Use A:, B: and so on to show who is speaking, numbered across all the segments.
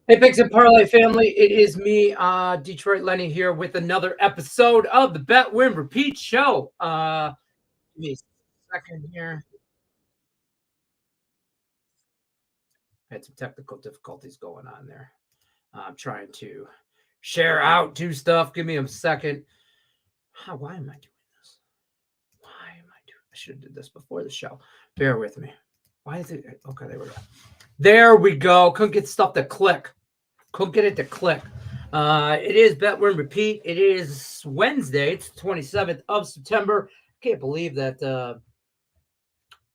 A: Hey, Picks and Parlay family, it is me, Detroit Lenny here with another episode of the Bet Win Repeat Show. Give me a second here. I had some technical difficulties going on there. I'm trying to share out, do stuff. Give me a second. Why am I doing this? I should have did this before the show. Bear with me. Why is it? Okay, there we go. There we go. Couldn't get stuff to click. Couldn't get it to click. It is Bet Win Repeat. It is Wednesday. It's the 27th of September. I can't believe that.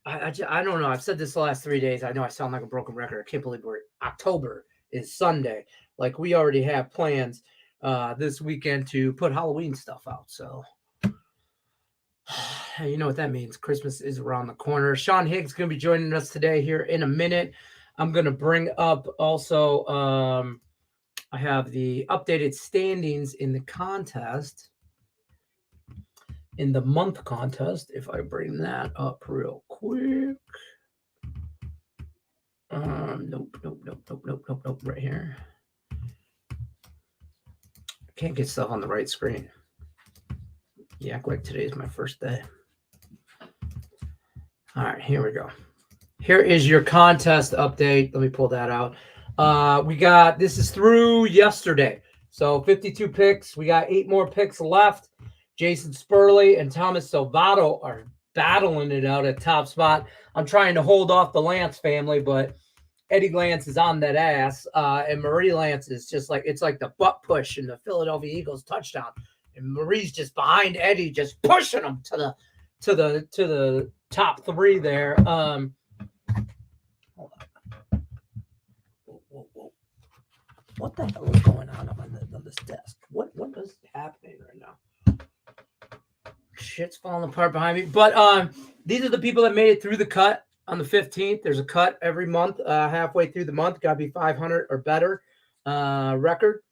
A: I don't know. I've said this the last 3 days. I know I sound like a broken record. I can't believe October is Sunday. Like we already have plans this weekend to put Halloween stuff out. So you know what that means. Christmas is around the corner. Sean Higgs is going to be joining us today here in a minute. I'm going to bring up also I have the updated standings in the contest, in the month contest, if I bring that up real quick. Nope, right here. I can't get stuff on the right screen. You act like today's my first day. All right, here we go. Here is your contest update. Let me pull that out. This is through yesterday. So 52 picks. We got 8 more picks left. Jason Spurley and Thomas Salvato are battling it out at top spot. I'm trying to hold off the Lance family, but Eddie Lance is on that ass. And Marie Lance is just like, it's like the butt push in the Philadelphia Eagles touchdown. And Marie's just behind Eddie, just pushing him to the top 3 there. Hold on. Whoa. What the hell is going on this desk? What is happening right now? Shit's falling apart behind me. But these are the people that made it through the cut on the 15th. There's a cut every month, halfway through the month. Got to be 500 or better record.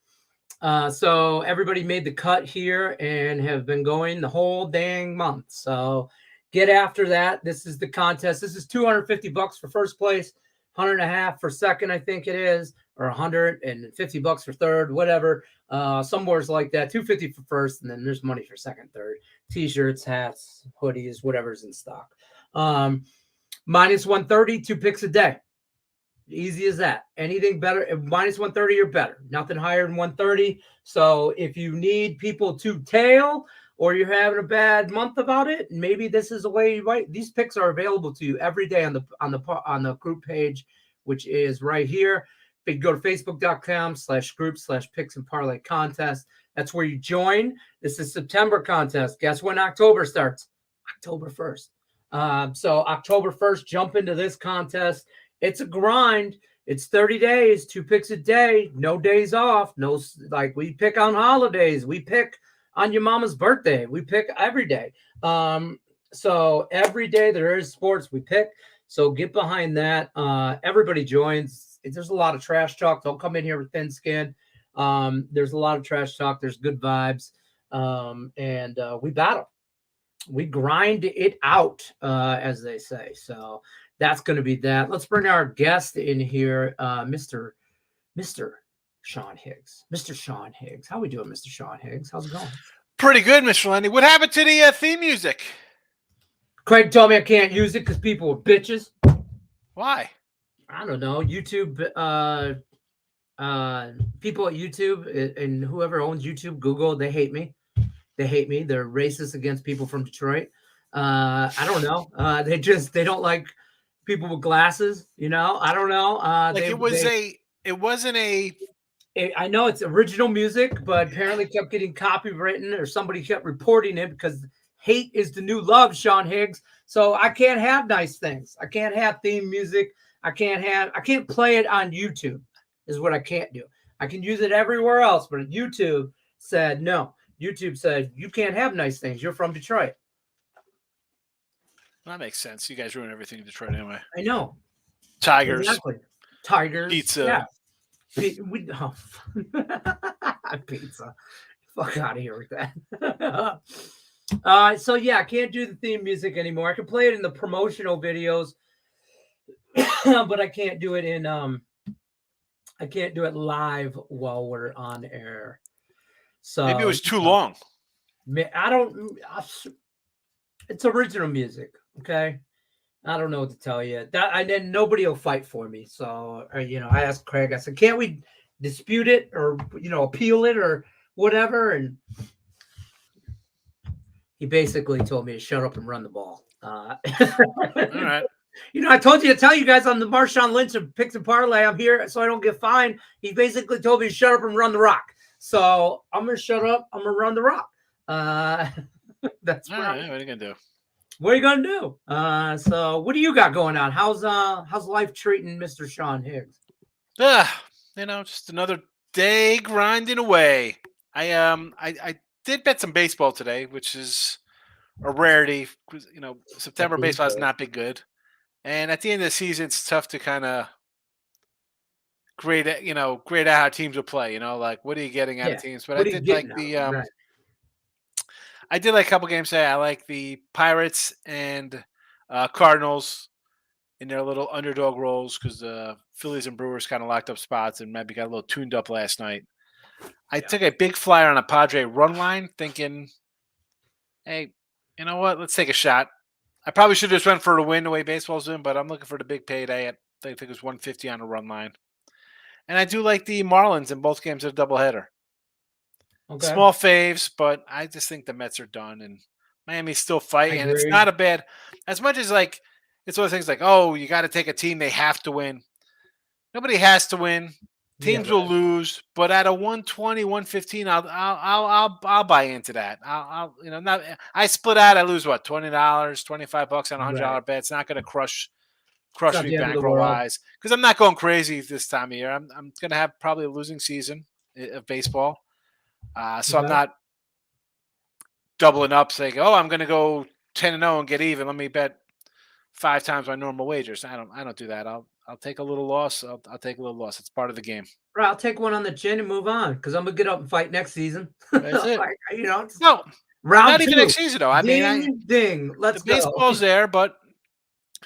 A: So everybody made the cut here and have been going the whole dang month. So get after that. This is the contest. This is $250 for first place, 150 for second, I think it is, or $150 for third, whatever. Somewhere's like that. $250 for first, and then there's money for second, third. T-shirts, hats, hoodies, whatever's in stock. Minus 130, 2 picks a day. Easy as that. Anything better, minus 130 or better. Nothing higher than 130. So if you need people to tail or you're having a bad month about it, maybe this is a way you might. These picks are available to you every day on the group page, which is right here. If you go to facebook.com/group/picks and parlay contest. That's where you join. This is September contest. Guess when October starts? October 1st. So October 1st, jump into this contest. It's a grind. It's 30 days, 2 picks a day, no days off. No, like we pick on holidays. We pick on your mama's birthday. We pick every day. So every day there is sports we pick. So get behind that. Everybody joins. There's a lot of trash talk. Don't come in here with thin skin. There's a lot of trash talk. There's good vibes. And we battle. We grind it out, as they say. So that's going to be that. Let's bring our guest in here, Mr. Sean Higgs. Mr. Sean Higgs. How we doing, Mr. Sean Higgs? How's it going?
B: Pretty good, Mr. Lenny. What happened to the theme music?
A: Craig told me I can't use it because people are bitches.
B: Why?
A: I don't know. YouTube, people at YouTube and whoever owns YouTube, Google, they hate me. They're racist against people from Detroit. I don't know. They don't like people with glasses, you know. I don't know. I know it's original music, but apparently kept getting copywritten, or somebody kept reporting it because hate is the new love, Sean Higgs. So I can't have nice things. I can't have theme music. I can't play it on YouTube is what I can't do. I can use it everywhere else, but YouTube said no. YouTube said you can't have nice things. You're from Detroit.
B: That makes sense. You guys ruin everything in Detroit anyway.
A: I know.
B: Tigers.
A: Exactly. Tigers.
B: Pizza.
A: Yeah. Pizza. Fuck out of here with that. So yeah, I can't do the theme music anymore. I can play it in the promotional videos, but I can't do it in I can't do it live while we're on air. So
B: Maybe it was too long.
A: I don't. It's original music, okay. I don't know what to tell you. And then nobody will fight for me. So I asked Craig. I said, "Can't we dispute it or appeal it or whatever?" And he basically told me to shut up and run the ball.
B: All right.
A: I told you to tell you guys I'm the Marshawn Lynch of Picks and Parlay. I'm here so I don't get fined. He basically told me to shut up and run the rock. So I'm going to shut up. I'm going to run the rock. That's
B: all right. What are you going to do?
A: What are you going to do? So what do you got going on? How's life treating Mr. Sean Higgs?
B: Just another day grinding away. I did bet some baseball today, which is a rarity. September baseball has not been good. And at the end of the season, it's tough to kind of grade out how teams will play. Like what are you getting out of teams? But I did like I did like a couple games today. I like the Pirates and Cardinals in their little underdog roles because the Phillies and Brewers kind of locked up spots and maybe got a little tuned up last night. I took a big flyer on a Padre run line, thinking, "Hey, you know what? Let's take a shot." I probably should have just went for the win the way baseball's doing, but I'm looking for the big payday. I think it was 150 on a run line. And I do like the Marlins in both games of a doubleheader. Okay. Small faves, but I just think the Mets are done and Miami's still fighting. And it's not a bad, as much as like, it's one of the things like, oh, you got to take a team, they have to win. Nobody has to win. Teams will lose, but at a 120, 115, I'll buy into that. I split out, I lose what, $20, $25 on a $100 bet. It's not going to crush me bankroll wise because I'm not going crazy this time of year. I'm going to have probably a losing season of baseball, so I'm not doubling up saying, oh, I'm going to go 10-0 and get even. Let me bet 5 times my normal wagers. I don't do that. I'll take a little loss. I'll take a little loss. It's part of the game.
A: Right, I'll take one on the chin and move on because I'm gonna get up and fight next season.
B: That's it.
A: No, round
B: not
A: 2.
B: Even next season though.
A: Ding. Let's go.
B: Baseball's there, but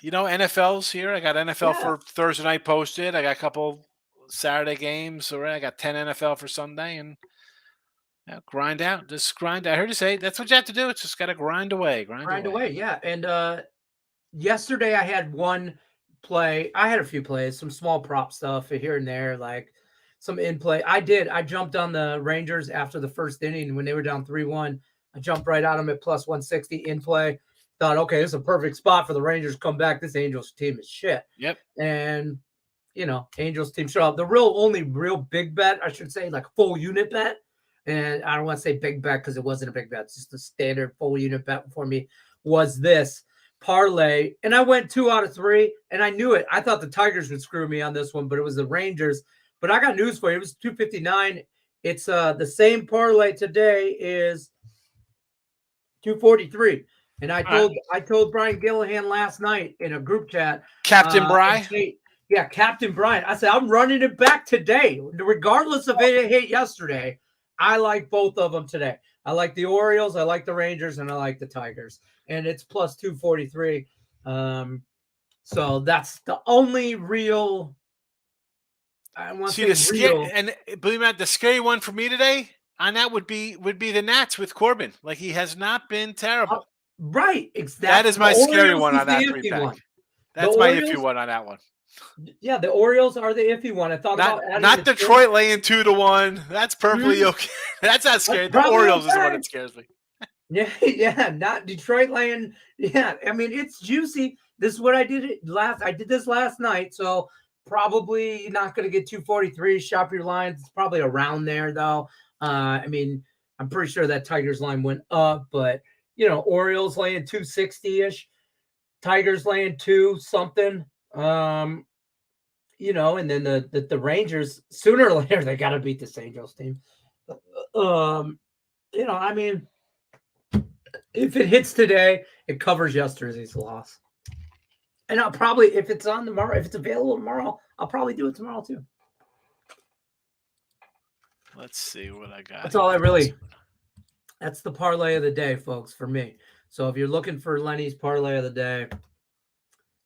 B: NFL's here. I got NFL for Thursday night posted. I got a couple Saturday games. Already. I got 10 NFL for Sunday, and grind out. Just grind. I heard you say that's what you have to do. It's just got to grind away. Grind away.
A: Yeah. And yesterday I had one play. I had a few plays, some small prop stuff here and there, like some in play. I jumped on the Rangers after the first inning when they were down 3-1. I jumped right on them at plus 160 in play. Thought, okay, this is a perfect spot for the Rangers to come back. This Angels team is shit.
B: Yep.
A: And Angels team showed up. The only real big bet, I should say, like full unit bet. And I don't want to say big bet because it wasn't a big bet. It's just a standard full unit bet for me was this parlay, and I went 2 out of 3, and I knew it. I thought the Tigers would screw me on this one, but it was the Rangers. But I got news for you. It was 259. It's the same parlay today is 243. And I told Brian Gillihan last night in a group chat.
B: Captain Brian?
A: Yeah, Captain Brian. I said, I'm running it back today. Regardless of it hit yesterday, I like both of them today. I like the Orioles, I like the Rangers, and I like the Tigers. And it's plus 243. So that's the only real. I want to say real.
B: And believe me, the scary one for me today on that would be the Nats with Corbin. Like he has not been terrible.
A: Right.
B: That is my scary one on that 3-pack. That's my iffy one on that one.
A: Yeah, the Orioles are the iffy one. I thought
B: not Detroit laying 2-1. That's perfectly okay. That's not scary. The Orioles is the one that scares me.
A: Yeah, not Detroit laying. Yeah, I mean it's juicy. This is what I did I did this last night, so probably not going to get 243. Shop your lines. It's probably around there though. I mean, I'm pretty sure that Tigers line went up, but Orioles laying 260-ish, Tigers laying 2 something. And then the Rangers sooner or later they got to beat this Angels team. I mean, if it hits today, it covers yesterday's loss. And I'll probably, if it's on tomorrow, if it's available tomorrow, I'll probably do it tomorrow too.
B: Let's see what I got.
A: That's that's the parlay of the day, folks, for me. So if you're looking for Lenny's parlay of the day,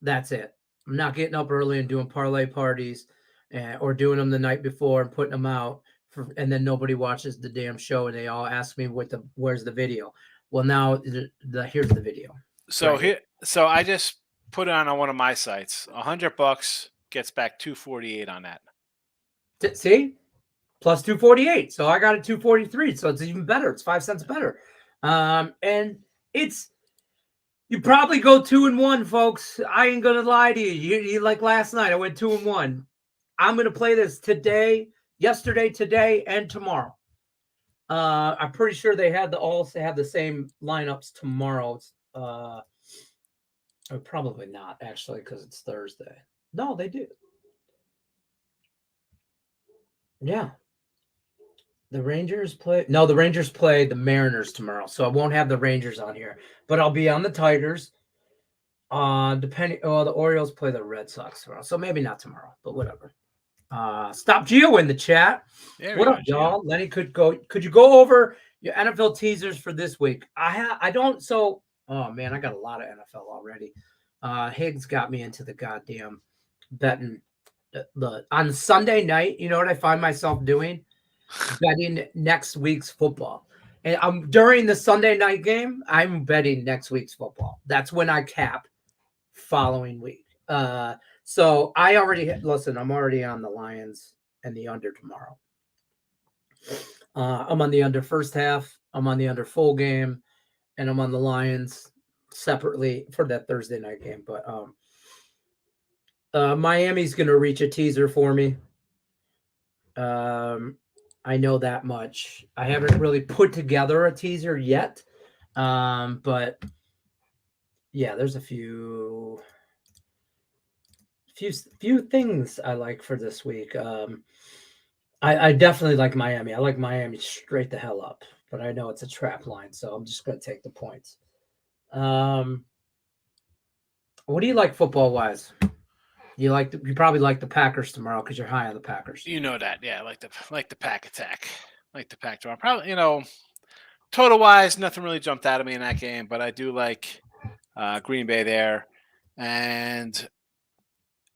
A: that's it. I'm not getting up early and doing parlay parties or doing them the night before and putting them out, and then nobody watches the damn show, and they all ask me where's the video. Well, now here's the video.
B: So
A: Right.
B: so I just put it on one of my sites. $100 gets back 248 on that.
A: See, plus 248. So I got it 243. So it's even better. It's 5 cents better. And you probably go 2-1, folks. I ain't gonna lie to you. You like last night, I went 2-1. I'm gonna play this yesterday, today, and tomorrow. I'm pretty sure they had the same lineups tomorrow. Probably not actually, because it's Thursday. No, they do. Yeah. The Rangers play the Mariners tomorrow, so I won't have the Rangers on here, but I'll be on the Tigers. The Orioles play the Red Sox tomorrow, so maybe not tomorrow, but whatever. Stop Gio in the chat. What up, y'all? Lenny, could you go over your NFL teasers for this week? I don't. So, oh man, I got a lot of NFL already. Higgs got me into the goddamn betting. On Sunday night, you know what I find myself doing? Betting next week's football. And during the Sunday night game, I'm betting next week's football. That's when I cap following week. So I'm already on the Lions and the under tomorrow. I'm on the under first half. I'm on the under full game, and I'm on the Lions separately for that Thursday night game. But Miami's going to reach a teaser for me. I know that much. I haven't really put together a teaser yet. But yeah, there's a few things I like for this week. I definitely like Miami. I like Miami straight the hell up, but I know it's a trap line, so I'm just going to take the points. What do you like football wise? You probably like the Packers tomorrow because you're high on the Packers.
B: You know that, yeah. Like the pack attack, like the pack tomorrow. Probably, total wise, nothing really jumped out at me in that game, but I do like Green Bay there, and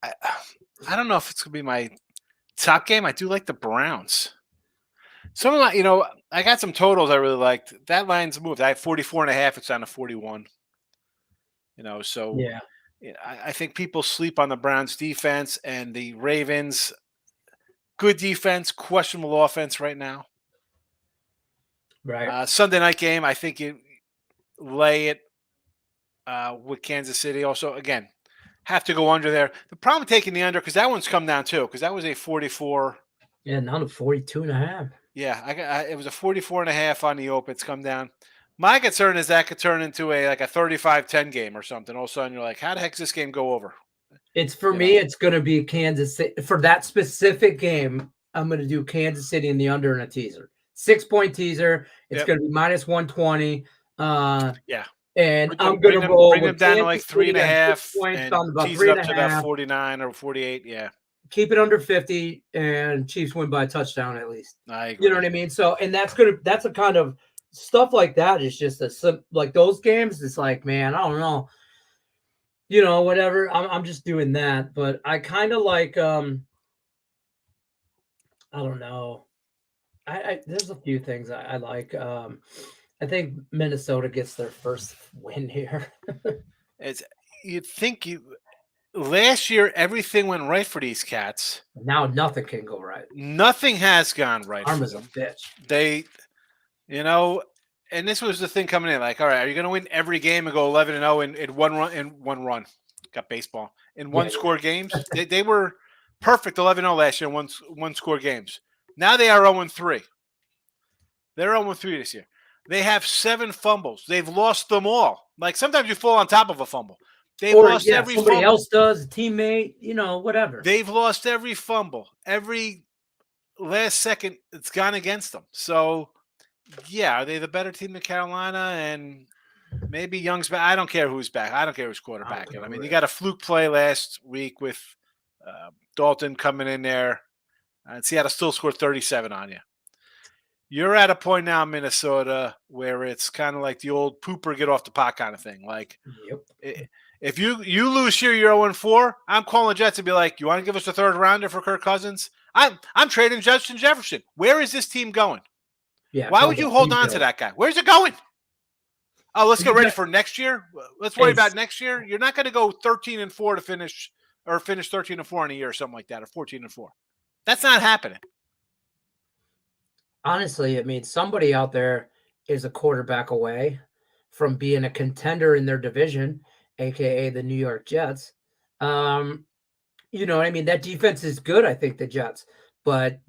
B: I don't know if it's gonna be my top game. I do like the Browns. Some of my, I got some totals I really liked. That line's moved. I have 44.5. It's down to 41. So
A: yeah.
B: I think people sleep on the Browns defense and the Ravens. Good defense, questionable offense right now.
A: Right.
B: Sunday night game, I think you lay it with Kansas City. Also, again, have to go under there. The problem with taking the under, because that one's come down too, because that was a 44.
A: Yeah, now to 42.5.
B: Yeah, it was a 44.5 on the open. It's come down. My concern is that could turn into a 35-10 game or something. All of a sudden, you're like, how the heck does this game go over?
A: It's for me, it's going to be Kansas City. For that specific game, I'm going to do Kansas City in the under and a teaser. 6-point teaser. It's going to be minus 120.
B: Yeah.
A: And I'm going to roll
B: bring them down to like 3.5 and tease it up to that 49 or 48. Yeah.
A: Keep it under 50 and Chiefs win by a touchdown at least.
B: I agree.
A: You know what I mean? So, and that's a kind of stuff like that is just like those games. It's like, man, I don't know. Whatever. I'm just doing that, but I kind of like. I don't know. There's a few things I like. I think Minnesota gets their first win here.
B: Last year everything went right for these cats.
A: Now nothing can go right.
B: Nothing has gone right.
A: Karma's a bitch.
B: They, and this was the thing coming in. Like, all right, are you going to win every game and go 11-0 in one run? Got baseball in one score games. They were perfect 11-0 last year in one score games. Now they are 0-3. They're 0-3 this year. They have 7 fumbles. They've lost them all. Like sometimes you fall on top of a fumble. They've lost every
A: somebody
B: fumble.
A: else does, a teammate, whatever.
B: They've lost every fumble. Every last second it's gone against them. So yeah, are they the better team than Carolina? And maybe Young's back. I don't care who's back. I don't care who's quarterback. I mean, you got a fluke play last week with Dalton coming in there. And Seattle still scored 37 on you. You're at a point now in Minnesota where it's kind of like the old pooper get off the pot kind of thing. Like If you lose here, you're 0-4. I'm calling the Jets and be like, you want to give us a third rounder for Kirk Cousins? I'm trading Justin Jefferson. Where is this team going?
A: Yeah.
B: Why would you hold on to that guy? Where's it going? Oh, let's get ready for next year. Let's worry about next year. You're not going to go 13-4 to finish, or finish 13-4 in a year or something like that, or 14-4. That's not happening.
A: Honestly, I mean, somebody out there is a quarterback away from being a contender in their division, aka the New York Jets. You know what I mean? That defense is good, I think, the Jets, but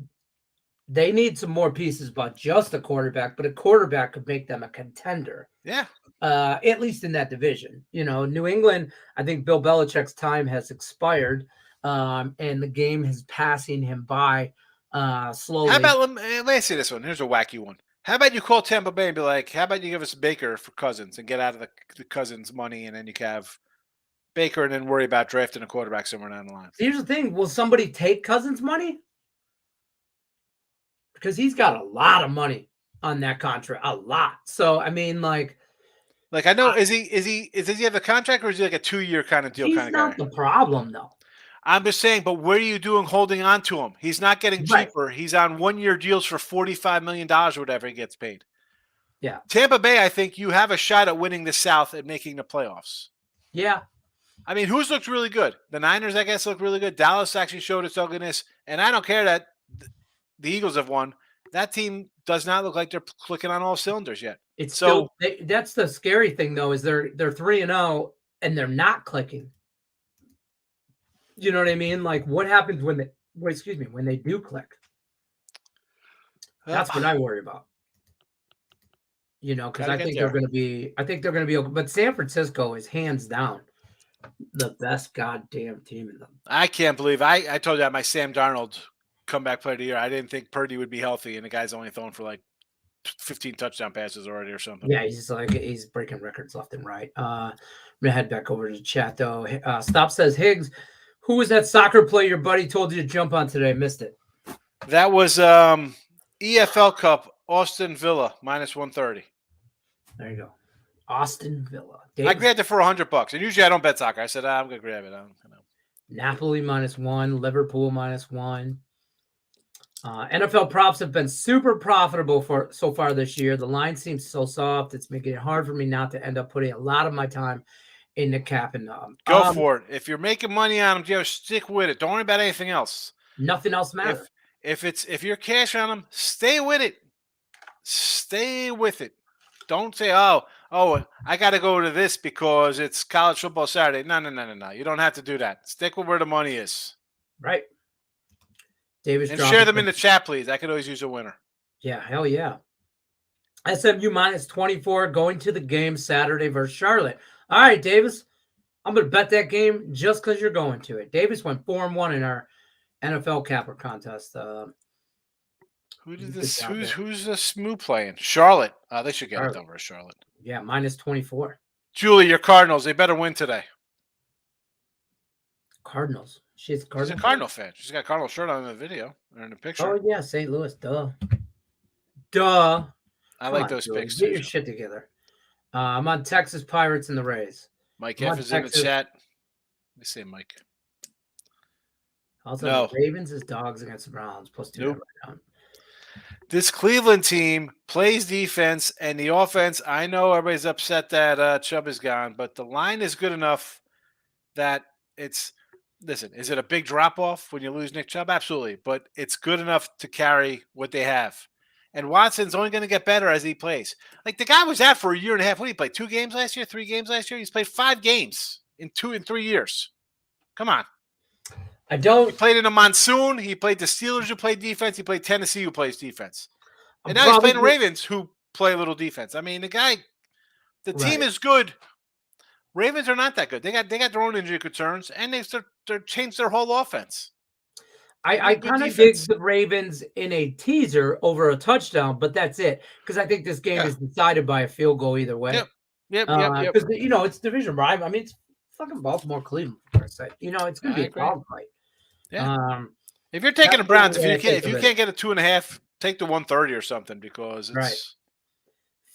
A: they need some more pieces about just a quarterback, but a quarterback could make them a contender.
B: Yeah.
A: At least in that division. You know, New England, I think Bill Belichick's time has expired, and the game is passing him by slowly.
B: How about, let me ask you this one. Here's a wacky one. How about you call Tampa Bay and be like, how about you give us Baker for Cousins and get out of the Cousins money, and then you can have Baker and then worry about drafting a quarterback somewhere down the line.
A: Here's the thing. Will somebody take Cousins' money? Because he's got a lot of money on that contract. A lot. So, I mean, like
B: I know, does he have a contract, or is he like a 2-year kind of deal kind of guy?
A: He's not the problem, though.
B: I'm just saying, but what are you doing holding on to him? He's not getting cheaper. Right. He's on 1-year deals for $45 million or whatever he gets paid.
A: Yeah.
B: Tampa Bay, I think you have a shot at winning the South and making the playoffs.
A: Yeah.
B: I mean, who's looked really good? The Niners, I guess, look really good. Dallas actually showed its ugliness. And I don't care that the Eagles have won. That team does not look like they're clicking on all cylinders yet.
A: It's so still, that's the scary thing, though, is they're 3-0 and they're not clicking. You know what I mean? Like, what happens when they do click? That's what I worry about. You know, because I think they're going to be okay. But San Francisco is hands down the best goddamn team in them.
B: I can't believe I told you that my Sam Darnold comeback player of the year. I didn't think Purdy would be healthy, and the guy's only thrown for like 15 touchdown passes already or something.
A: Yeah, he's breaking records left and right. I'm gonna head back over to the chat though. Stop says Higgs. Who was that soccer player your buddy told you to jump on today? Missed it.
B: That was EFL Cup, Austin Villa, -130.
A: There you go. Austin Villa.
B: I grabbed it for $100, and usually I don't bet soccer. I said I'm gonna grab it. I don't know.
A: Napoli -1, Liverpool -1. NFL props have been super profitable for so far this year. The line seems so soft; it's making it hard for me not to end up putting a lot of my time in the cap and
B: go for it. If you're making money on them, just stick with it. Don't worry about anything else.
A: Nothing else matters.
B: If you're cash on them, stay with it. Stay with it. Don't say, oh, I got to go to this because it's college football Saturday. No. You don't have to do that. Stick with where the money is.
A: Right. Davis
B: and share them in the chat, please. I could always use a winner.
A: Yeah, hell yeah. SMU -24 going to the game Saturday versus Charlotte. All right, Davis. I'm going to bet that game just because you're going to it. Davis went 4-1 in our NFL capper contest.
B: Who did this? Who's the smooth playing? Charlotte. They should get it done versus Charlotte.
A: Yeah, -24.
B: Julie, your Cardinals. They better win today.
A: Cardinals. She's
B: a Cardinal fan. She's got a Cardinal shirt on in the video or in the picture.
A: Oh, yeah, St. Louis. Duh.
B: I like those picks.
A: Get your shit together. I'm on Texas Pirates and the Rays.
B: Mike F is in the chat. Let me see, Mike.
A: Also, the Ravens is dogs against the Browns. +2 right now.
B: This Cleveland team plays defense, and the offense, I know everybody's upset that Chubb is gone, but the line is good enough that it's – listen, is it a big drop-off when you lose Nick Chubb? Absolutely, but it's good enough to carry what they have. And Watson's only going to get better as he plays. Like, the guy was out for a year and a half. What did he play, 2 games last year, 3 games last year? He's played 5 games in 2 and 3 years. Come on. He played in a monsoon. He played the Steelers, who played defense. He played Tennessee, who plays defense. And now he's playing the Ravens, who play a little defense. I mean, the team is good. Ravens are not that good. They got their own injury concerns, and they've changed their whole offense.
A: I kind of dig the Ravens in a teaser over a touchdown, but that's it. Because I think this game is decided by a field goal either way.
B: Yep.
A: Because, it's division rival. I mean, it's fucking Baltimore, Cleveland, for a second. It's going to be a dog fight.
B: Yeah. If you're taking the Browns, if you can't get a 2.5, take the 130 or something because it's
A: right.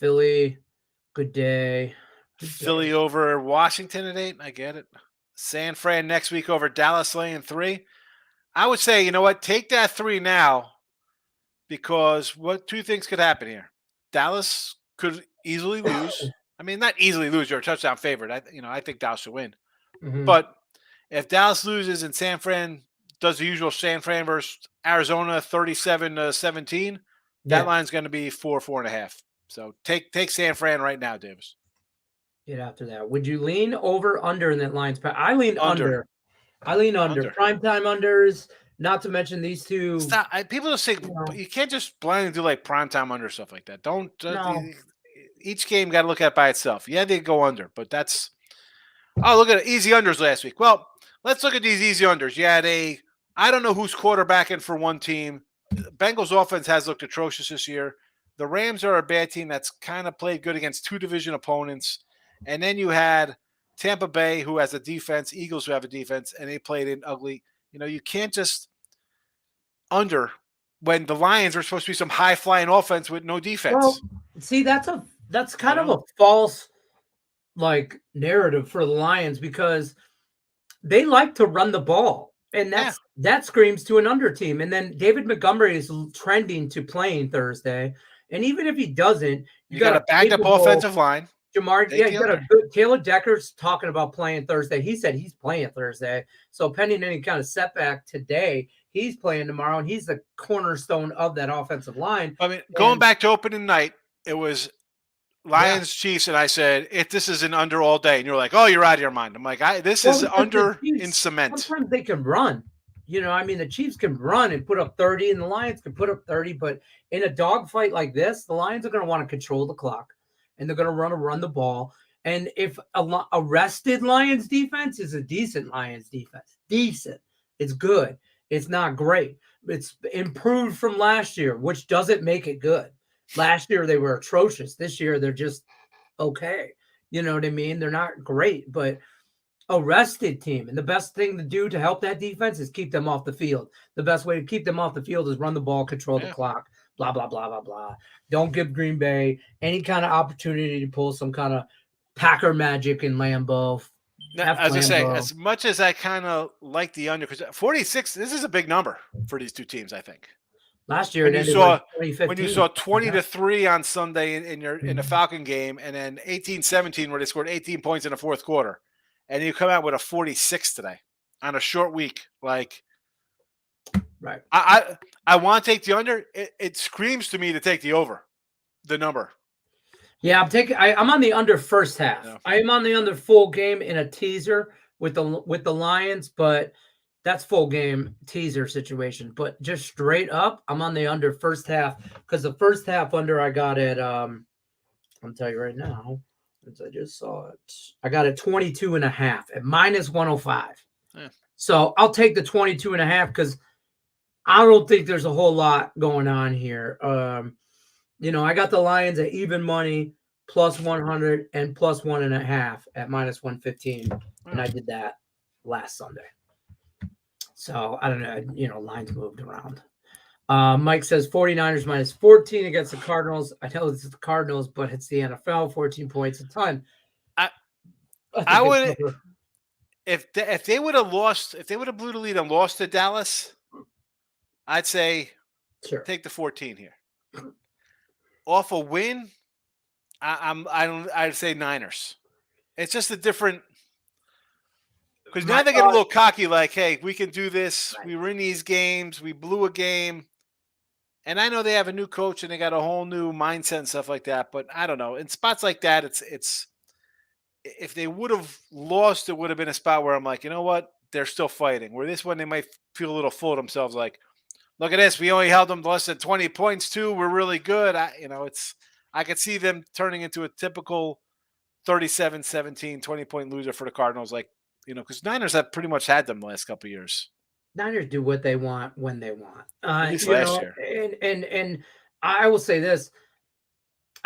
A: Philly, good day.
B: Philly over Washington at 8. I get it. San Fran next week over Dallas laying 3. I would say, you know what? Take that 3 now because two things could happen here. Dallas could easily lose. I mean, not easily lose. You're a touchdown favorite. I think Dallas should win.
A: Mm-hmm.
B: But if Dallas loses and San Fran does the usual San Fran versus Arizona 37-17, that line's going to be 4.5. So take San Fran right now, Davis.
A: Get after that. Would you lean over under in that line's path? I lean under. I lean under. Primetime unders. Not to mention these two.
B: Stop. People just say you can't just blindly do like primetime under stuff like that. Don't. Each game got to look at by itself. Yeah, they go under, but that's. Oh, look at easy unders last week. Well, let's look at these easy unders. You had I don't know who's quarterbacking for one team. Bengals offense has looked atrocious this year. The Rams are a bad team that's kind of played good against 2 division opponents. And then you had Tampa Bay, who has a defense, Eagles, who have a defense, and they played in ugly. You can't just under when the Lions are supposed to be some high-flying offense with no defense.
A: Well, see, that's kind of a false narrative for the Lions because they like to run the ball. And that screams to an under team. And then David Montgomery is trending to playing Thursday. And even if he doesn't, you got a
B: backup offensive line.
A: Jamar, you got a good Taylor Decker's talking about playing Thursday. He said he's playing Thursday. So pending any kind of setback today, he's playing tomorrow, and he's the cornerstone of that offensive line.
B: I mean, going back to opening night, it was Lions Chiefs, and I said, if this is an under all day, and you're like, oh, you're out of your mind. I'm like, this is under in cement.
A: Sometimes they can run. The Chiefs can run and put up 30, and the Lions can put up 30. But in a dogfight like this, the Lions are going to want to control the clock. And they're going to run the ball. And if a rested Lions defense is a decent Lions defense, it's good. It's not great. It's improved from last year, which doesn't make it good. Last year, they were atrocious. This year, they're just okay. You know what I mean? They're not great, but a rested team. And the best thing to do to help that defense is keep them off the field. The best way to keep them off the field is run the ball, control the clock. Blah, blah, blah, blah, blah. Don't give Green Bay any kind of opportunity to pull some kind of Packer magic in Lambeau.
B: Now, as I say, as much as I kind of like the under, because 46, this is a big number for these two teams, I think.
A: Last year,
B: when you saw 20-3 on Sunday in the Falcon game, and then 18-17 where they scored 18 points in the fourth quarter, and you come out with a 46 today on a short week,
A: right.
B: I want to take the under. It screams to me to take the over, the number.
A: Yeah, I'm on the under first half. Yeah. I am on the under full game in a teaser with the Lions, but that's full game teaser situation. But just straight up, I'm on the under first half because the first half under I got at I'll tell you right now, since I just saw it, I got it 22.5 at -105. Yeah. So I'll take the 22.5 because I don't think there's a whole lot going on here. I got the Lions at even money, +100 and +1.5 at -115. And I did that last Sunday. So I don't know, lines moved around. Mike says 49ers -14 against the Cardinals. I know it's the Cardinals, but it's the NFL, 14 points a ton.
B: I would, if they would have lost, if they would have blew the lead and lost to Dallas, I'd say take the 14 here. Off a win, I'd say Niners. It's just a different because now they get a little cocky, like, hey, we can do this. Right. We were in these games. We blew a game. And I know they have a new coach and they got a whole new mindset and stuff like that. But I don't know. In spots like that, it's if they would have lost, it would have been a spot where I'm like, you know what? They're still fighting. Where this one, they might feel a little full of themselves, like, look at this. We only held them less than 20 points too. We're really good. I could see them turning into a typical 37-17, 20-point loser for the Cardinals. Because Niners have pretty much had them the last couple of years.
A: Niners do what they want when they want.
B: At least last year.
A: And I will say this.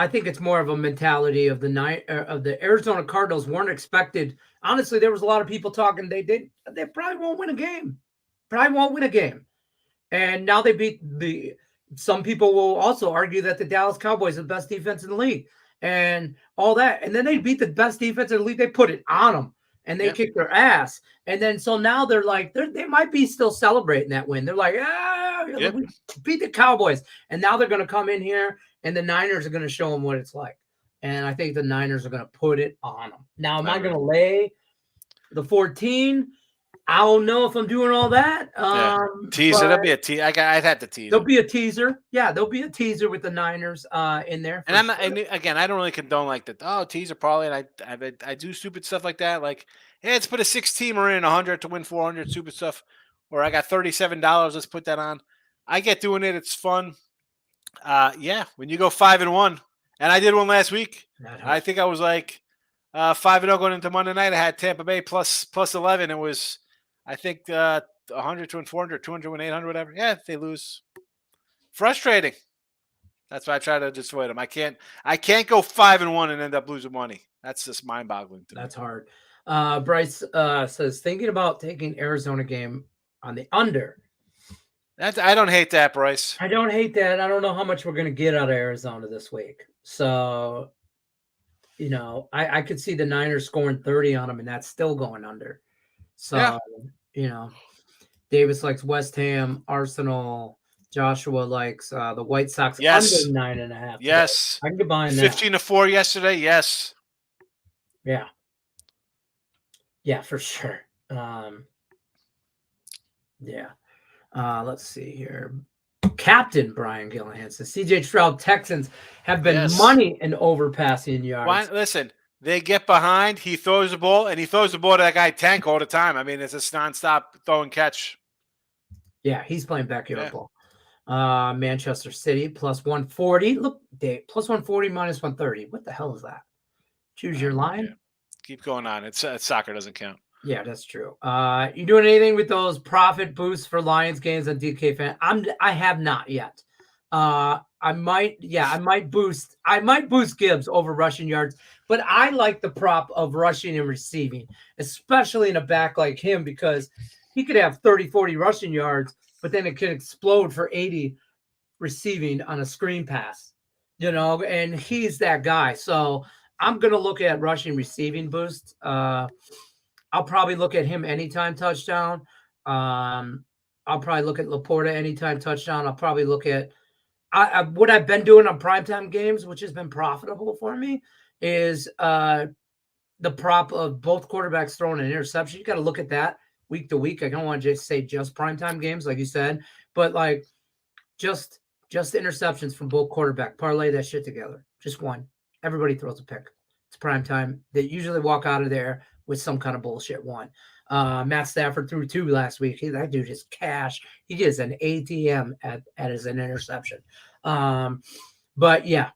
A: I think it's more of a mentality of the Arizona Cardinals weren't expected. Honestly, there was a lot of people talking. They probably won't win a game. And now they beat some people will also argue that the Dallas Cowboys are the best defense in the league. and all that. And then they beat the best defense in the league. They put it on them and they kicked their ass. And then so now they're like, they might be still celebrating that win. They're like, we beat the Cowboys. And now they're going to come in here and the Niners are going to show them what it's like. And I think the Niners are going to put it on them. Now, am I going to lay the 14? I don't know if I'm doing all that.
B: Teaser. There'll be a teaser. I'd have to tease.
A: There'll be a teaser. Yeah, there'll be a teaser with the Niners in there.
B: And I'm not, and again, I don't really condone like the teaser parlay, and I do stupid stuff like that. Like, hey, let's put a 6-teamer in 100 to win 400, stupid stuff. Or I got $37. Let's put that on. I get doing it. It's fun. When you go 5-1, and I did one last week. I think I was like 5-0 going into Monday night. I had Tampa Bay plus 11. It was, I think, 100 to win 400, 200 to win 800, whatever. Yeah, if they lose. Frustrating. That's why I try to just avoid them. I can't go 5-1 and end up losing money. That's just mind-boggling to me.
A: That's hard. Bryce says, thinking about taking Arizona game on the under.
B: I don't hate that, Bryce.
A: I don't hate that. I don't know how much we're going to get out of Arizona this week. So, I could see the Niners scoring 30 on them, and that's still going under. So, Davis likes West Ham, Arsenal. Joshua likes the White Sox under 9.5.
B: Yes.
A: I can combine
B: 15-4 yesterday. Yes.
A: Yeah. Yeah, for sure. Let's see here. Captain Brian Gillihan says CJ Stroud Texans have been money in overpassing yards.
B: Listen, they get behind. He throws the ball, and he throws the ball to that guy Tank all the time. I mean, it's a nonstop throw and catch.
A: Yeah, he's playing backyard ball. Manchester City plus 140. Look, Dave, plus 140 minus 130. What the hell is that? Choose your line.
B: Yeah. Keep going on. It's soccer doesn't count.
A: Yeah, that's true. You doing anything with those profit boosts for Lions games on DK Fan? I have not yet. I might boost Gibbs over rushing yards, but I like the prop of rushing and receiving, especially in a back like him, because he could have 30, 40 rushing yards, but then it could explode for 80 receiving on a screen pass, and he's that guy. So I'm going to look at rushing receiving boost. I'll probably look at him anytime touchdown. I'll probably look at Laporta anytime touchdown. I'll probably look at what I've been doing on primetime games, which has been profitable for me, is the prop of both quarterbacks throwing an interception. You got to look at that week to week. I don't want to just say just primetime games, like you said, but like just interceptions from both quarterback. Parlay that shit together. Just one. Everybody throws a pick. It's primetime. They usually walk out of there with some kind of bullshit one. Matt Stafford threw 2 last week. That dude is cash. He is an ATM as an interception. But yeah.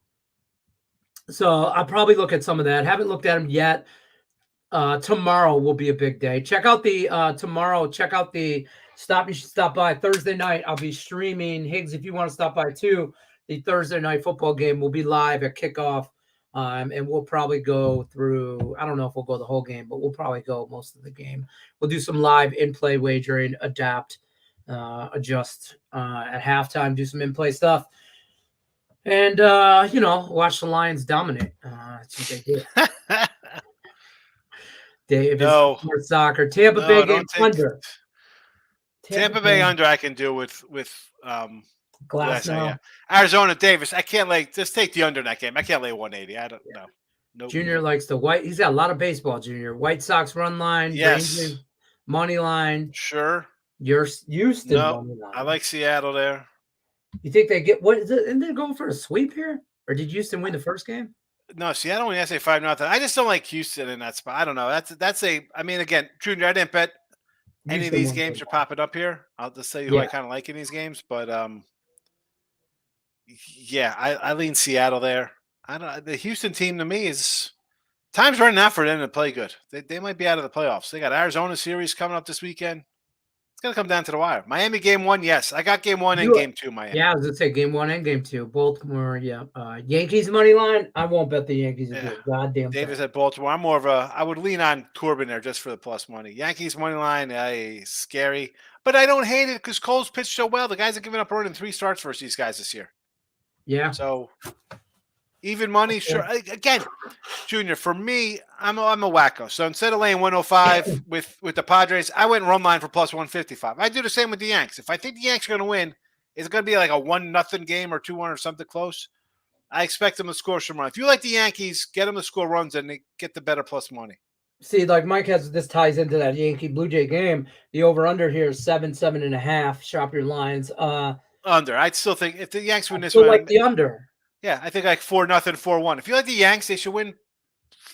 A: So I'll probably look at some of that. Haven't looked at them yet. Tomorrow will be a big day. Check out the tomorrow. Check out the stop. You should stop by Thursday night. I'll be streaming. Higgs, if you want to stop by too, the Thursday night football game will be live at kickoff. And we'll probably go through, I don't know if we'll go the whole game, but we'll probably go most of the game. We'll do some live in-play wagering, adapt, adjust at halftime, do some in-play stuff. And, watch the Lions dominate. That's what they do. Dave is soccer. Tampa Bay game under.
B: Tampa Bay under I can do with
A: Glass now.
B: Yeah. Arizona Davis. I can't just take the under in that game. I can't lay 180. I don't know. Nope.
A: Junior likes the white. He's got a lot of baseball, Junior. White Sox run line.
B: Yes.
A: Rangers, money line.
B: Sure.
A: Your Houston money line.
B: I like Seattle there.
A: You think they get what is it? Isn't they going for a sweep here? Or did Houston win the first game?
B: No, Seattle only has a 5-0. I just don't like Houston in that spot. I don't know. Again, Junior, I didn't bet any of these games are popping up here. I'll just tell you who I kind of like in these games. But I lean Seattle there. The Houston team to me is time's running out for them to play good. They might be out of the playoffs. They got Arizona series coming up this weekend. It's gonna come down to the wire. Miami game 1, yes. I got game 1 and game 2, Miami.
A: Yeah, I was gonna say game 1 and game 2. Baltimore, yeah. Yankees money line. I won't bet the Yankees are good. Goddamn.
B: Davis at Baltimore. I'm more of I would lean on Corbin there just for the plus money. Yankees money line, scary. But I don't hate it because Cole's pitched so well. The guys are giving up more than 3 starts versus these guys this year.
A: Yeah.
B: So Even money, sure. Again, Junior, for me, I'm a wacko. So instead of laying 105 with the Padres, I went run line for plus 155. I do the same with the Yanks. If I think the Yanks are going to win, it's going to be like a 1-0 game or 2-1 or something close. I expect them to score some runs. If you like the Yankees, get them to score runs and they get the better plus money.
A: See, like Mike has, this ties into that Yankee Blue Jay game. The over-under here is 7.5. Shop your lines.
B: Under. I'd still think if the Yanks win this
A: one,
B: one,
A: like the under.
B: Yeah, I think like 4-0, 4-1. If you like the Yanks, they should win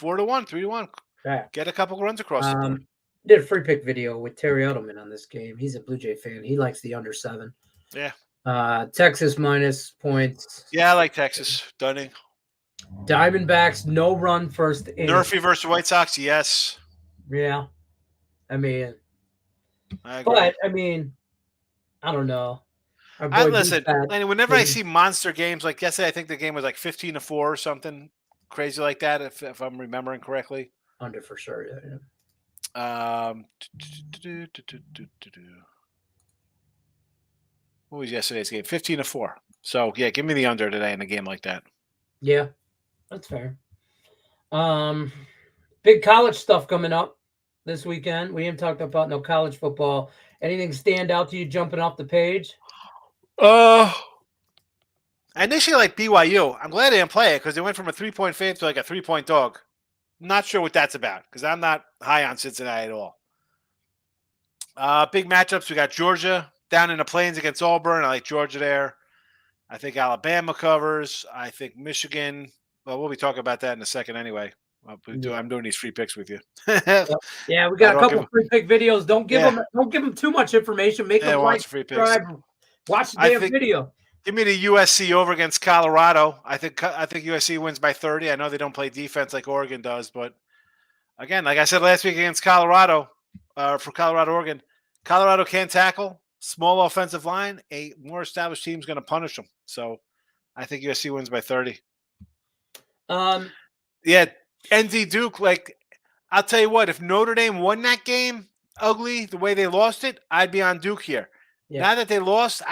B: 4-1, 3-1.
A: Yeah.
B: Get a couple runs across the board.
A: Did a free pick video with Terry Edelman on this game. He's a Blue Jay fan. He likes the under 7.
B: Yeah.
A: Texas minus points.
B: Yeah, I like Texas. Dunning.
A: Diamondbacks, no run first inning.
B: Murphy versus White Sox, yes.
A: Yeah. I mean,
B: I agree.
A: but I mean, I don't know.
B: Listen, whenever I see monster games like yesterday, I think the game was like 15-4 or something crazy like that, if I'm remembering correctly.
A: Under for sure, yeah.
B: What was yesterday's game? 15-4. So yeah, give me the under today in a game like that.
A: Yeah, that's fair. Big college stuff coming up this weekend. We haven't talked about no college football. Anything stand out to you jumping off the page?
B: I initially like BYU. I'm glad they didn't play it because they went from a 3-point favorite to like a 3-point dog. Not sure what that's about because I'm not high on Cincinnati at all. Big matchups. We got Georgia down in the Plains against Auburn. I like Georgia there. I think Alabama covers. I think Michigan. Well, we'll be talking about that in a second anyway. I'm doing these free picks with you.
A: Yeah, we got a couple free pick videos. Don't give them too much information. Make them like, subscribe, watch the damn video.
B: Give me the USC over against Colorado. I think USC wins by 30. I know they don't play defense like Oregon does, but again, like I said last week against Colorado, for Oregon, Colorado can't tackle. Small offensive line. A more established team is going to punish them. So I think USC wins by 30. Yeah, ND Duke. Like I'll tell you what, if Notre Dame won that game, ugly the way they lost it, I'd be on Duke here. Yeah. Now that they lost,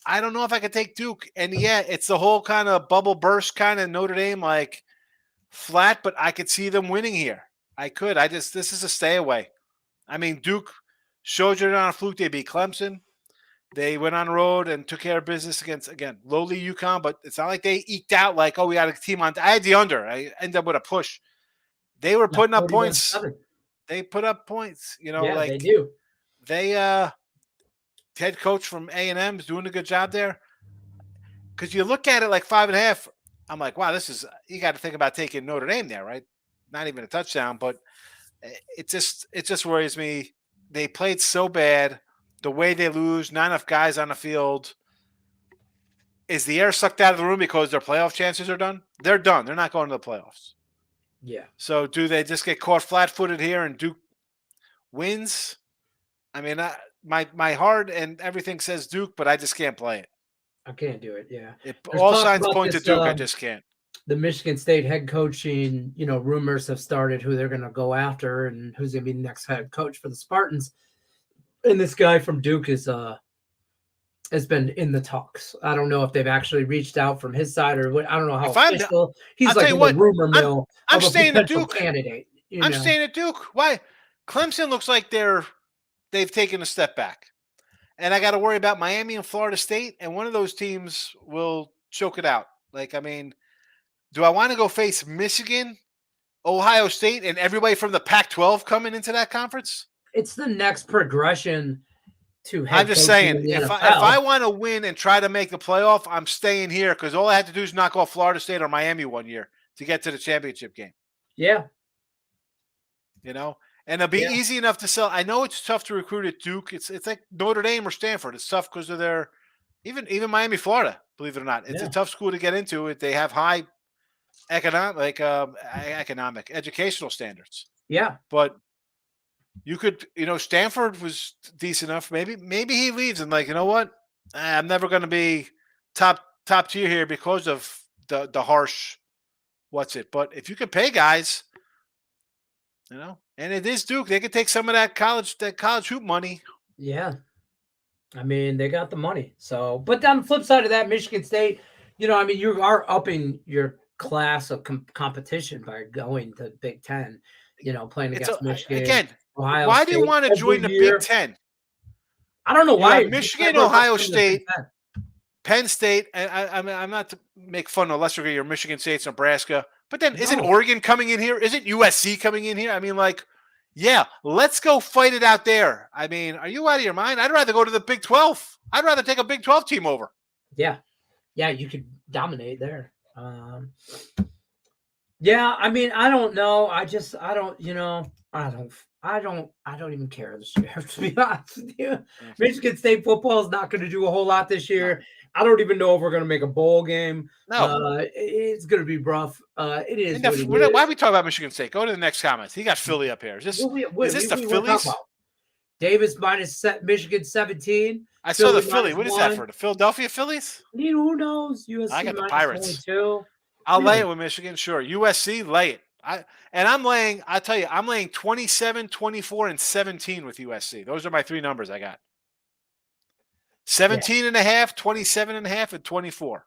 B: I don't know if I could take Duke. And yeah, it's the whole kind of bubble burst kind of Notre Dame like flat, but I could see them winning here. I could. This is a stay away. I mean, Duke showed you on a fluke. They beat Clemson. They went on the road and took care of business against, again, lowly UConn, but it's not like they eked out like, oh, we got a team on. I had the under. I ended up with a push. They were putting up points. They put up points. You know, like
A: they do.
B: They head coach from A&M is doing a good job there. Because you look at it like 5.5, I'm like, wow, you got to think about taking Notre Dame there, right? Not even a touchdown, but it just worries me. They played so bad. The way they lose, not enough guys on the field. Is the air sucked out of the room because their playoff chances are done? They're done. They're not going to the playoffs.
A: Yeah.
B: So do they just get caught flat-footed here and Duke wins? I mean, my heart and everything says Duke, but I just can't play it.
A: I can't do it, yeah.
B: All signs point to Duke. I just can't.
A: The Michigan State head coaching, rumors have started who they're going to go after and who's going to be the next head coach for the Spartans. And this guy from Duke has been in the talks. I don't know if they've actually reached out from his side or what. I don't know how official. He's like in the rumor mill.
B: I'm staying at Duke.
A: Candidate.
B: I'm staying at Duke. Why? Clemson looks like they've taken a step back. And I got to worry about Miami and Florida State, and one of those teams will choke it out. Like, I mean, do I want to go face Michigan, Ohio State, and everybody from the Pac-12 coming into that conference?
A: It's the next progression to head
B: I'm just saying, if I want to win and try to make the playoff, I'm staying here because all I had to do is knock off Florida State or Miami one year to get to the championship game.
A: Yeah.
B: And it'll be easy enough to sell. I know it's tough to recruit at Duke. It's like Notre Dame or Stanford. It's tough because of their even Miami, Florida, believe it or not. It's a tough school to get into. They have high educational standards.
A: Yeah.
B: But you could, Stanford was decent enough. Maybe he leaves and like, you know what? I'm never going to be top tier here because of the harsh what's it. But if you could pay guys, and it is Duke, they could take some of that college hoop money.
A: Yeah. I mean, they got the money. So, but on the flip side of that, Michigan State I mean, you are upping your class of competition by going to Big Ten. Playing
B: It's
A: against Michigan,
B: again.
A: Ohio
B: Why do you
A: State
B: want to
A: every
B: join the Big
A: year.
B: Ten?
A: I don't know
B: You
A: why
B: have Michigan, Ohio State, Penn State, and I'm not to make fun of lesser degree, or Michigan State, Nebraska, but then isn't Oregon coming in here? Isn't USC coming in here? I mean, like, yeah, let's go fight it out there. I mean, are you out of your mind? I'd rather go to the Big 12. I'd rather take a Big 12 team over.
A: Yeah, you could dominate there. Yeah, I mean, I don't know. I don't even care this year, to be honest with you. Michigan State football is not going to do a whole lot this year. No. I don't even know if we're going to make a bowl game. No. It's going to be rough. It is.
B: Why are we talking about Michigan State? Go to the next comment. He got Philly up here. Is this the Phillies?
A: Davis minus Michigan 17.
B: I saw the Philly. What is that for? The Philadelphia Phillies?
A: Who knows? USC
B: I got the Pirates.
A: 22.
B: I'll lay it with Michigan. Sure. USC, lay it. I'm laying 27, 24, and 17 with USC. Those are my three numbers I got. 17 and a half, 27 and a half, and 24.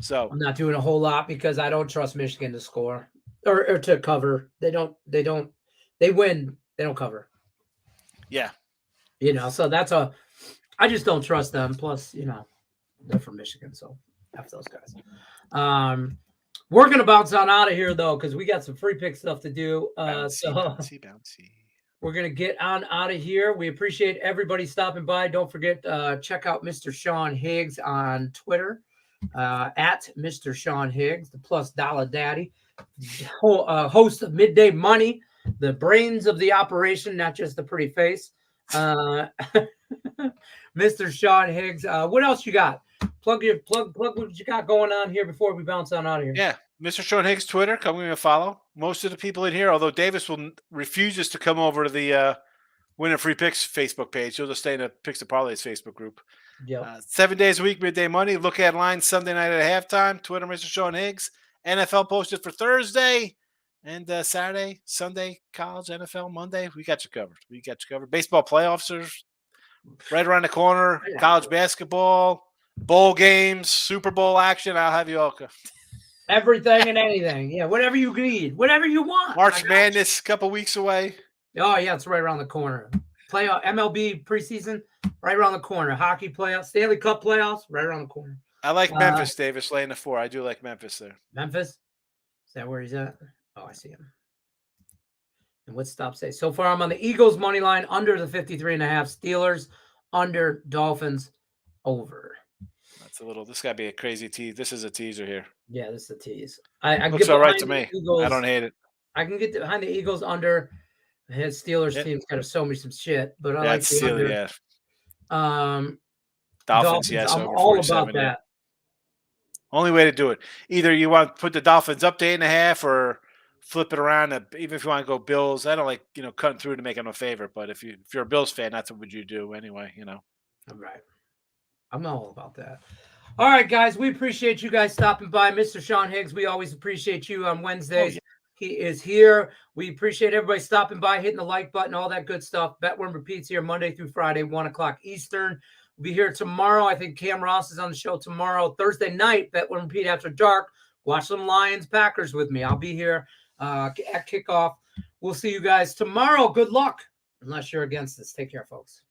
B: So
A: I'm not doing a whole lot because I don't trust Michigan to score or to cover. They win. They don't cover.
B: Yeah.
A: So I just don't trust them. Plus, they're from Michigan. So F those guys. We're going to bounce on out of here, though, because we got some free pick stuff to do.
B: Bouncy.
A: We're going to get on out of here. We appreciate everybody stopping by. Don't forget, check out Mr. Sean Higgs on Twitter, at Mr. Sean Higgs, the plus dollar daddy, host of Midday Money, the brains of the operation, not just the pretty face. Mr. Sean Higgs. What else you got? Plug what you got going on here before we bounce on out of here.
B: Yeah, Mr. Sean Higgs Twitter. Come give me a follow. Most of the people in here, although Davis refuses to come over to the Winning Free Picks Facebook page, he'll just stay in the Picks Parlays Facebook group.
A: Yep.
B: 7 days a week, Midday Money. Look at line Sunday night at halftime. Twitter, Mr. Sean Higgs. NFL posted for Thursday and Saturday, Sunday, college, NFL, Monday. We got you covered. Baseball playoffs are right around the corner. College basketball. Bowl games, Super Bowl action. I'll have you all.
A: Everything and anything. Yeah, whatever you need, whatever you want.
B: March Madness, a couple weeks away.
A: Oh, yeah, it's right around the corner. Playoff, MLB preseason, right around the corner. Hockey playoffs, Stanley Cup playoffs, right around the corner.
B: I like Memphis, Davis, laying the 4. I do like Memphis there.
A: Memphis? Is that where he's at? Oh, I see him. And what's stop say? So far, I'm on the Eagles money line under the 53.5. Steelers under, Dolphins over.
B: This got to be a crazy tease. This is a teaser here.
A: Yeah, this is a tease. I
B: looks all right to me. Eagles. I don't hate it.
A: I can get behind the Eagles under. His Steelers team's got to show me some shit, but I like the under.
B: Yeah. Dolphins, yes.
A: I'm all about that.
B: Only way to do it. Either you want to put the Dolphins up to 8.5 or flip it around. Even if you want to go Bills, I don't like cutting through to make them a favorite. But if you're a Bills fan, that's what you do anyway.
A: All right. I'm all about that. All right, guys. We appreciate you guys stopping by. Mr. Sean Higgs, we always appreciate you on Wednesdays. Oh, yeah. He is here. We appreciate everybody stopping by, hitting the like button, all that good stuff. Betworm repeats here Monday through Friday, 1 o'clock Eastern. We'll be here tomorrow. I think Cam Ross is on the show tomorrow. Thursday night, Betworm repeat after dark. Watch some Lions-Packers with me. I'll be here at kickoff. We'll see you guys tomorrow. Good luck, unless you're against us. Take care, folks.